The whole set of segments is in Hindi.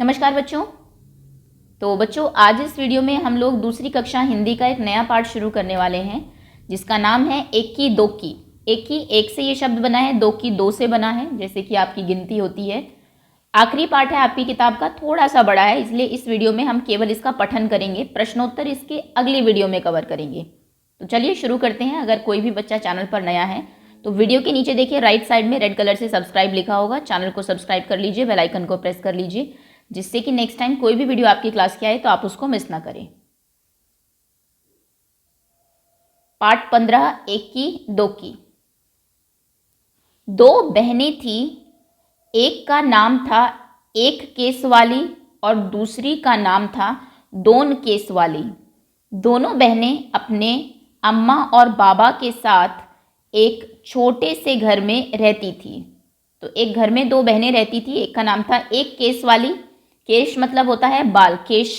नमस्कार बच्चों। तो बच्चों, आज इस वीडियो में हम लोग दूसरी कक्षा हिंदी का एक नया पाठ शुरू करने वाले हैं जिसका नाम है एक की दो की। एक की एक से ये शब्द बना है, दो की दो से बना है, जैसे कि आपकी गिनती होती है। आखिरी पाठ है आपकी किताब का, थोड़ा सा बड़ा है, इसलिए इस वीडियो में हम केवल इसका पठन करेंगे। प्रश्नोत्तर इसके अगली वीडियो में कवर करेंगे। तो चलिए शुरू करते हैं। अगर कोई भी बच्चा चैनल पर नया है तो वीडियो के नीचे देखिए राइट साइड में रेड कलर से सब्सक्राइब लिखा होगा। चैनल को सब्सक्राइब कर लीजिए, बेल आइकन को प्रेस कर लीजिए, जिससे कि नेक्स्ट टाइम कोई भी वीडियो आपकी क्लास की आए तो आप उसको मिस ना करें। पाठ 15, एक की दो की। दो बहनें थी, एक का नाम था एक केस वाली और दूसरी का नाम था दोन केस वाली। दोनों बहनें अपने अम्मा और बाबा के साथ एक छोटे से घर में रहती थी। तो एक घर में दो बहनें रहती थी, एक का नाम था एक केस वाली, केश मतलब होता है बाल, केश,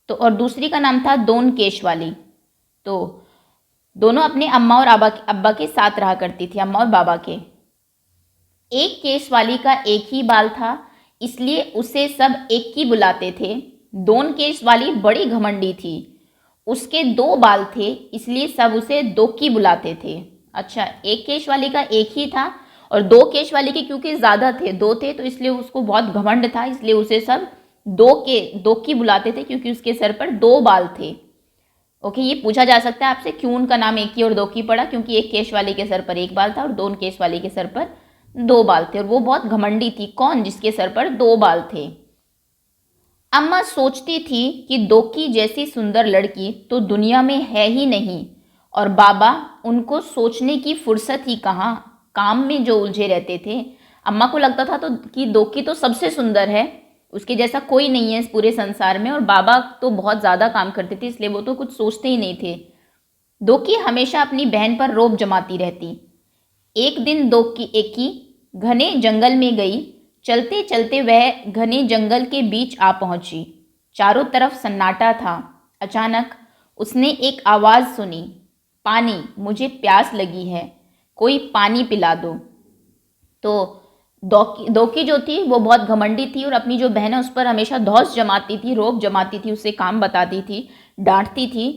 तो और दूसरी का नाम था दोन केश वाली। तो दोनों अपने अम्मा और अब्बा के साथ रहा करती थी, अम्मा और बाबा के। एक केश वाली का एक ही बाल था, इसलिए उसे सब एक की बुलाते थे। दोन केश वाली बड़ी घमंडी थी, उसके दो बाल थे, इसलिए सब उसे दो की बुलाते थे। अच्छा, एक केश वाली का एक ही था और दो केश वाली के क्योंकि ज़्यादा थे, दो थे, तो इसलिए उसको बहुत घमंड था, इसलिए उसे सब दो की बुलाते थे क्योंकि उसके सर पर दो बाल थे। ओके, ये पूछा जा सकता है आपसे क्यों उनका नाम एक की और दो की पड़ा। क्योंकि एक केश वाली के सर पर एक बाल था और दोन केश वाली के सर पर दो बाल थे, और वो बहुत घमंडी थी। कौन? जिसके सर पर दो बाल थे। अम्मा सोचती थी कि दो की जैसी सुंदर लड़की तो दुनिया में है ही नहीं, और बाबा उनको सोचने की फुर्सत ही कहाँ, काम में जो उलझे रहते थे। अम्मा को लगता था तो कि दो की तो सबसे सुंदर है, उसके जैसा कोई नहीं है इस पूरे संसार में, और बाबा तो बहुत ज़्यादा काम करते थे, इसलिए वो तो कुछ सोचते ही नहीं थे। दो की हमेशा अपनी बहन पर रोब जमाती रहती। एक दिन दो की एक की घने जंगल में गई। चलते चलते वह घने जंगल के बीच आ पहुंची। चारों तरफ सन्नाटा था। अचानक उसने एक आवाज़ सुनी, पानी, मुझे प्यास लगी है, कोई पानी पिला दो। तो दो की जो थी वो बहुत घमंडी थी और अपनी जो बहन है उस पर हमेशा धौंस जमाती थी, रोब जमाती थी, उससे काम बताती थी, डांटती थी।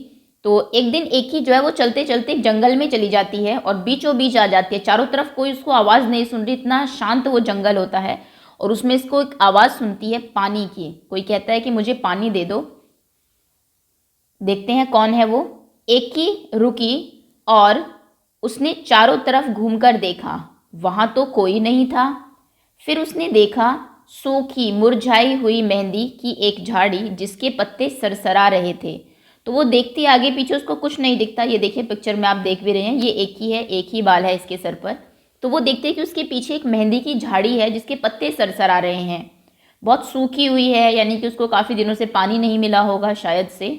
तो एक दिन एक ही जो है वो चलते चलते जंगल में चली जाती है और बीचों बीच आ जाती है। चारों तरफ कोई उसको आवाज़ नहीं सुन रही, इतना शांत वो जंगल होता है, और उसमें इसको एक आवाज़ सुनती है पानी की। कोई कहता है कि मुझे पानी दे दो। देखते हैं कौन है वो। एक ही रुकी और उसने चारों तरफ घूमकर देखा, वहां तो कोई नहीं था। फिर उसने देखा सूखी मुरझाई हुई मेहंदी की एक झाड़ी जिसके पत्ते सरसरा रहे थे। तो वो देखती आगे पीछे, उसको कुछ नहीं दिखता। ये देखिए पिक्चर में आप देख भी रहे हैं, ये एक ही है, एक ही बाल है इसके सर पर। तो वो देखते हैं कि उसके पीछे एक मेहंदी की झाड़ी है जिसके पत्ते सरसरा रहे हैं, बहुत सूखी हुई है, यानी कि उसको काफ़ी दिनों से पानी नहीं मिला होगा शायद से।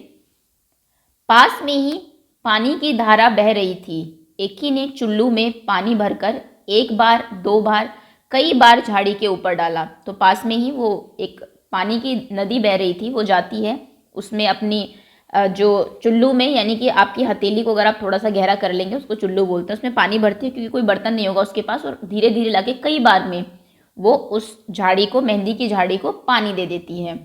पास में ही पानी की धारा बह रही थी। एक ही ने चुल्लू में पानी भरकर एक बार, दो बार, कई बार झाड़ी के ऊपर डाला। तो पास में ही वो एक पानी की नदी बह रही थी, वो जाती है उसमें अपनी जो चुल्लू में, यानी कि आपकी हथेली को अगर आप थोड़ा सा गहरा कर लेंगे, उसको चुल्लू बोलते हैं, उसमें पानी भरती है क्योंकि कोई बर्तन नहीं होगा उसके पास, और धीरे धीरे लाके कई बार में वो उस झाड़ी को, मेहंदी की झाड़ी को पानी दे देती है।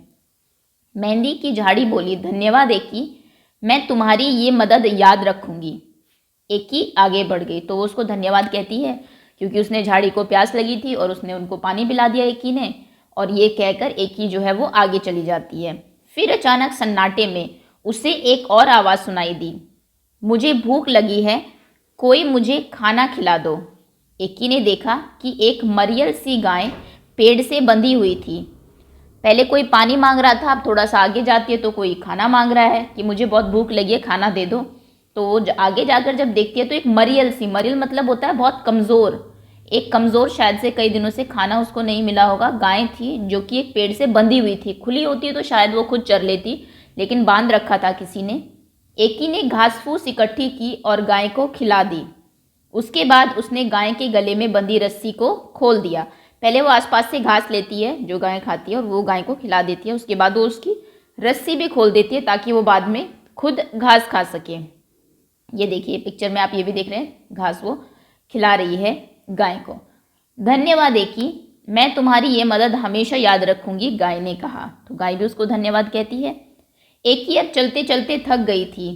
मेहंदी की झाड़ी बोली, धन्यवाद एक की, मैं तुम्हारी ये मदद याद रखूंगी। एक ही आगे बढ़ गई, तो वो उसको धन्यवाद कहती है क्योंकि उसने झाड़ी को प्यास लगी थी और उसने उनको पानी पिला दिया एक ही ने, और ये कहकर एक ही जो है वो आगे चली जाती है। फिर अचानक सन्नाटे में उसे एक और आवाज़ सुनाई दी, मुझे भूख लगी है, कोई मुझे खाना खिला दो। एक ही ने देखा कि एक मरियल सी गाय पेड़ से बंधी हुई थी। पहले कोई पानी मांग रहा था, अब थोड़ा सा आगे जाती है तो कोई खाना मांग रहा है कि मुझे बहुत भूख लगी है, खाना दे दो। तो वो आगे जाकर जब देखती है तो एक मरियल सी, मरियल मतलब होता है बहुत कमज़ोर, एक कमज़ोर, शायद से कई दिनों से खाना उसको नहीं मिला होगा, गाय थी जो कि एक पेड़ से बंधी हुई थी। खुली होती है तो शायद वो खुद चर लेती, लेकिन बांध रखा था किसी ने। एक ही ने घास फूस इकट्ठी की और गाय को खिला दी। उसके बाद उसने गाय के गले में बंधी रस्सी को खोल दिया। पहले वो आसपास से घास लेती है जो गाय खाती है और वो गाय को खिला देती है, उसके बाद वो उसकी रस्सी भी खोल देती है ताकि वो बाद में खुद घास खा सके। ये देखिए पिक्चर में आप ये भी देख रहे हैं, घास वो खिला रही है गाय को। धन्यवाद एक की, मैं तुम्हारी ये मदद हमेशा याद रखूंगी, गाय ने कहा। तो गाय भी उसको धन्यवाद कहती है। एकी अब चलते चलते थक गई थी,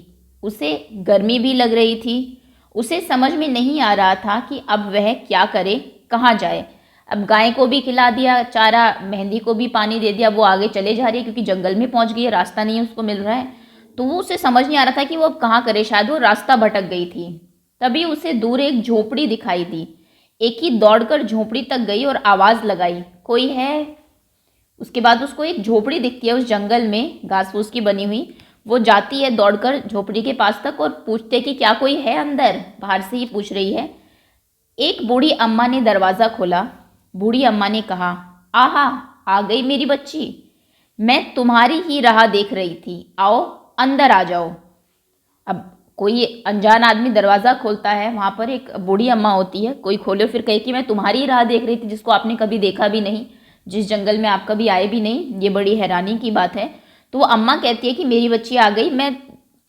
उसे गर्मी भी लग रही थी। उसे समझ में नहीं आ रहा था कि अब वह क्या करे, कहाँ जाए। अब गाय को भी खिला दिया चारा, मेहंदी को भी पानी दे दिया, वो आगे चले जा रही है क्योंकि जंगल में पहुंच गई है, रास्ता नहीं उसको मिल रहा है। तो वो उसे समझ नहीं आ रहा था कि वो अब कहाँ करे, शायद वो रास्ता भटक गई थी। तभी उसे दूर एक झोपड़ी दिखाई दी। एकी दौड़कर झोपड़ी तक गई और आवाज़ लगाई, कोई है। उसके बाद उसको एक झोपड़ी दिखती है उस जंगल में, घास फूस की बनी हुई। वो जाती है दौड़कर झोपड़ी के पास तक और पूछते कि क्या कोई है अंदर, बाहर से ही पूछ रही है। एक बूढ़ी अम्मा ने दरवाज़ा खोला। बूढ़ी अम्मा ने कहा, आहा, आ गई मेरी बच्ची, मैं तुम्हारी ही राह देख रही थी, आओ अंदर आ जाओ। अब कोई अनजान आदमी दरवाज़ा खोलता है, वहाँ पर एक बूढ़ी अम्मा होती है, कोई खोले फिर कहे कि मैं तुम्हारी राह देख रही थी, जिसको आपने कभी देखा भी नहीं, जिस जंगल में आप कभी आए भी नहीं, ये बड़ी हैरानी की बात है। तो वो अम्मा कहती है कि मेरी बच्ची आ गई, मैं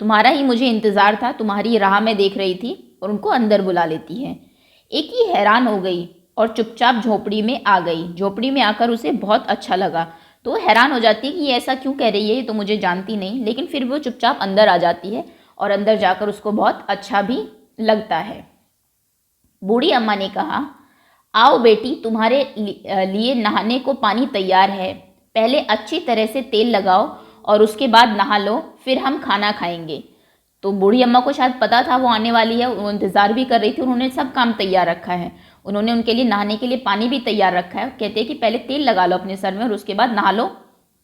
तुम्हारा ही मुझे इंतज़ार था, तुम्हारी राह मैं देख रही थी, और उनको अंदर बुला लेती है। एक ही हैरान हो गई और चुपचाप झोपड़ी में आ गई। झोपड़ी में आकर उसे बहुत अच्छा लगा। तो वो हैरान हो जाती है कि ये ऐसा क्यों कह रही है, ये तो मुझे जानती नहीं, लेकिन फिर वो चुपचाप अंदर आ जाती है और अंदर जाकर उसको बहुत अच्छा भी लगता है। बूढ़ी अम्मा ने कहा, आओ बेटी, तुम्हारे लिए नहाने को पानी तैयार है, पहले अच्छी तरह से तेल लगाओ और उसके बाद नहा लो, फिर हम खाना खाएंगे। तो बूढ़ी अम्मा को शायद पता था वो आने वाली है, वो इंतज़ार भी कर रही थी, उन्होंने सब काम तैयार रखा है। उन्होंने उनके लिए नहाने के लिए पानी भी तैयार रखा है। कहते हैं कि पहले तेल लगा लो अपने सर में और उसके बाद नहा लो,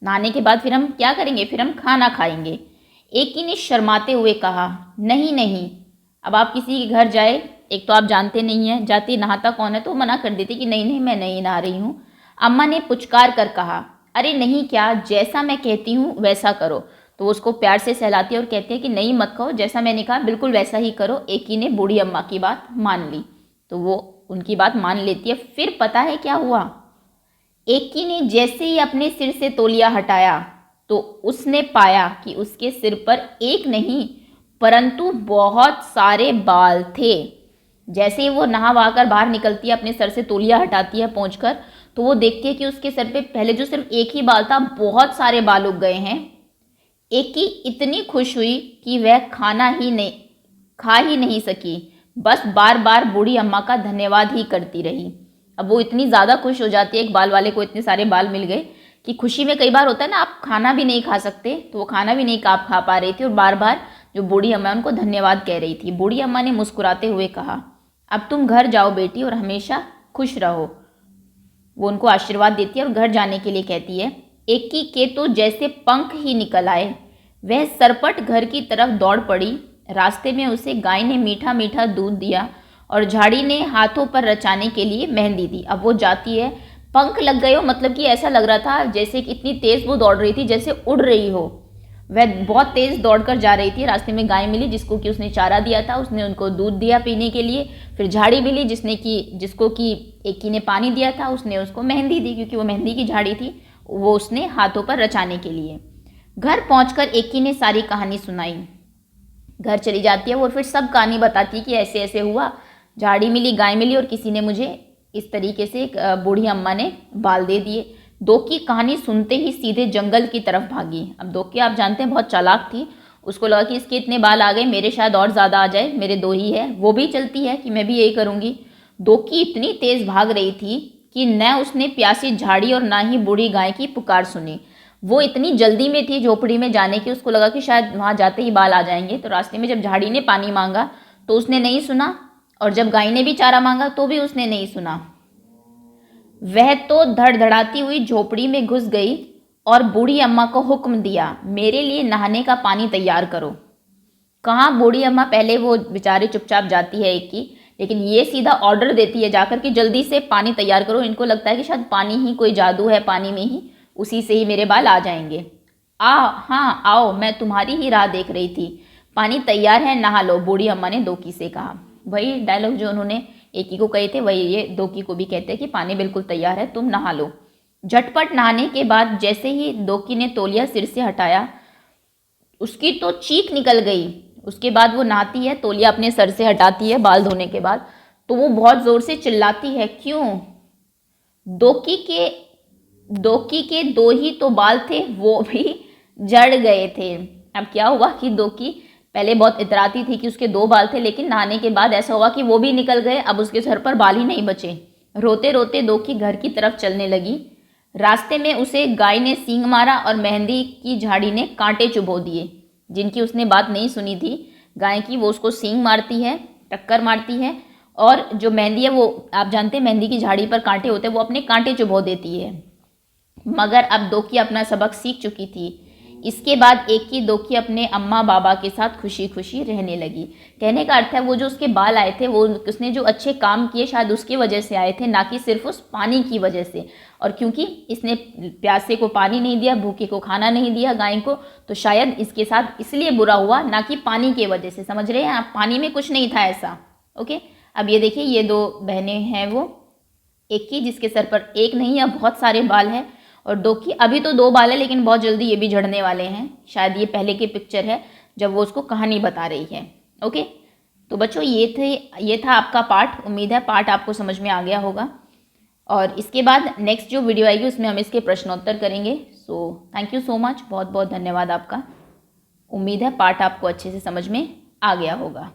नहाने के बाद फिर हम क्या करेंगे, फिर हम खाना खाएंगे। एक ही ने शर्माते हुए कहा, नहीं नहीं, अब आप किसी के घर जाए, एक तो आप जानते नहीं हैं जाते नहाता कौन है, तो मना कर देती कि नहीं नहीं, मैं नहीं नहा रही हूँ। अम्मा ने पुचकार कर कहा, अरे नहीं क्या, जैसा मैं कहती हूँ वैसा करो। तो वो उसको प्यार से सहलाती है और कहती है कि नहीं मत कहो, जैसा मैंने कहा बिल्कुल वैसा ही करो। एक ही ने बूढ़ी अम्मा की बात मान ली, तो वो उनकी बात मान लेती है। फिर पता है क्या हुआ, एक ही ने जैसे ही अपने सिर से तौलिया हटाया तो उसने पाया कि उसके सिर पर एक नहीं परंतु बहुत सारे बाल थे। जैसे ही वो नहा वहा कर बाहर निकलती है, अपने सर से तौलिया हटाती है पहुंचकर, तो वो देखती है कि उसके सर पे पहले जो सिर्फ एक ही बाल था, बहुत सारे बाल उग गए हैं। एक ही इतनी खुश हुई कि वह खा ही नहीं सकी, बस बार बार बूढ़ी अम्मा का धन्यवाद ही करती रही। अब वो इतनी ज़्यादा खुश हो जाती है, एक बाल वाले को इतने सारे बाल मिल गए, कि खुशी में कई बार होता है ना, आप खाना भी नहीं खा सकते, तो वो खाना भी नहीं खा पा रही थी और बार बार जो बूढ़ी अम्मा उनको धन्यवाद कह रही थी। बूढ़ी अम्मा ने मुस्कुराते हुए कहा, अब तुम घर जाओ बेटी और हमेशा खुश रहो। वो उनको आशीर्वाद देती है और घर जाने के लिए कहती है। एकी के तो जैसे पंख ही निकल आए, वह सरपट घर की तरफ दौड़ पड़ी। रास्ते में उसे गाय ने मीठा मीठा दूध दिया और झाड़ी ने हाथों पर रचाने के लिए मेहंदी दी। अब वो जाती है, पंख लग गए हो, मतलब कि ऐसा लग रहा था जैसे कि इतनी तेज़ वो दौड़ रही थी जैसे उड़ रही हो। वह बहुत तेज़ दौड़कर जा रही थी। रास्ते में गाय मिली जिसको कि उसने चारा दिया था, उसने उनको दूध दिया पीने के लिए। फिर झाड़ी मिली जिसको कि एकी ने पानी दिया था, उसने उसको मेहंदी दी क्योंकि वो मेहंदी की झाड़ी थी, वो उसने हाथों पर रचाने के लिए। घर पहुंचकर एकी ने सारी कहानी सुनाई। घर चली जाती है वो, फिर सब कहानी बताती है कि ऐसे ऐसे हुआ, झाड़ी मिली, गाय मिली और किसी ने मुझे इस तरीके से एक बूढ़ी अम्मा ने बाल दे दिए। दो की कहानी सुनते ही सीधे जंगल की तरफ भागी। अब दो की आप जानते हैं बहुत चालाक थी, उसको लगा कि इसके इतने बाल आ गए, मेरे शायद और ज़्यादा आ जाए, मेरे दो ही है। वो भी चलती है कि मैं भी यही करूँगी। दो की इतनी तेज़ भाग रही थी कि न उसने प्यासी झाड़ी और ना ही बूढ़ी गाय की पुकार सुनी। वो इतनी जल्दी में थी झोपड़ी में जाने की, उसको लगा कि शायद वहाँ जाते ही बाल आ जाएंगे। तो रास्ते में जब झाड़ी ने पानी मांगा तो उसने नहीं सुना, और जब गाय ने भी चारा मांगा तो भी उसने नहीं सुना। वह तो धड़धड़ाती हुई झोपड़ी में घुस गई और बूढ़ी अम्मा को हुक्म दिया, मेरे लिए नहाने का पानी तैयार करो। कहाँ बूढ़ी अम्मा, पहले वो बेचारी चुपचाप जाती है एक की, लेकिन ये सीधा ऑर्डर देती है जाकर कि जल्दी से पानी तैयार करो। इनको लगता है कि शायद पानी ही कोई जादू है, पानी में ही उसी से ही मेरे बाल आ जाएंगे। हाँ आओ, मैं तुम्हारी ही राह देख रही थी, पानी तैयार है, नहा लो, बूढ़ी अम्मा ने दोकी से कहा। वही डायलॉग जो उन्होंने एकी को कहे थे वही ये दोकी को भी कहते हैं कि पानी बिल्कुल तैयार है, तुम नहा लो। झटपट नहाने के बाद जैसे ही दोकी ने तौलिया सिर से हटाया, उसकी तो चीख निकल गई। उसके बाद वो नहाती है, तौलिया अपने सर से हटाती है बाल धोने के बाद, तो वो बहुत ज़ोर से चिल्लाती है, क्यों? दोकी के दो ही तो बाल थे, वो भी जड़ गए थे। अब क्या हुआ कि दोकी पहले बहुत इतराती थी कि उसके 2 बाल थे, लेकिन नहाने के बाद ऐसा हुआ कि वो भी निकल गए। अब उसके सर पर बाल ही नहीं बचे। रोते रोते दोकी घर की तरफ चलने लगी। रास्ते में उसे गाय ने सींग मारा और मेहंदी की झाड़ी ने कांटे चुभो दिए। जिनकी उसने बात नहीं सुनी थी गाय की, वो उसको सींग मारती है, टक्कर मारती है, और जो मेहंदी है वो आप जानते हैं मेहंदी की झाड़ी पर कांटे होते हैं, वो अपने कांटे चुभो देती है। मगर अब दोकी अपना सबक सीख चुकी थी। इसके बाद एक ही दोकी अपने अम्मा बाबा के साथ खुशी खुशी रहने लगी। कहने का अर्थ है वो जो उसके बाल आए थे वो उसने जो अच्छे काम किए शायद उसकी वजह से आए थे, ना कि सिर्फ उस पानी की वजह से। और क्योंकि इसने प्यासे को पानी नहीं दिया, भूखे को खाना नहीं दिया गाय को, तो शायद इसके साथ इसलिए बुरा हुआ, ना कि पानी की वजह से। समझ रहे हैं आप? पानी में कुछ नहीं था ऐसा। ओके, अब ये देखिए ये 2 बहनें हैं, वो एक की जिसके सर पर एक नहीं या बहुत सारे बाल हैं, और दोकी अभी तो 2 बाल है लेकिन बहुत जल्दी ये भी झड़ने वाले हैं। शायद ये पहले की पिक्चर है जब वो उसको कहानी बता रही है। ओके, तो बच्चों ये था आपका पाठ। उम्मीद है पाठ आपको समझ में आ गया होगा। और इसके बाद नेक्स्ट जो वीडियो आएगी उसमें हम इसके प्रश्नोत्तर करेंगे। So thank you so much, बहुत बहुत धन्यवाद आपका। उम्मीद है पाठ आपको अच्छे से समझ में आ गया होगा।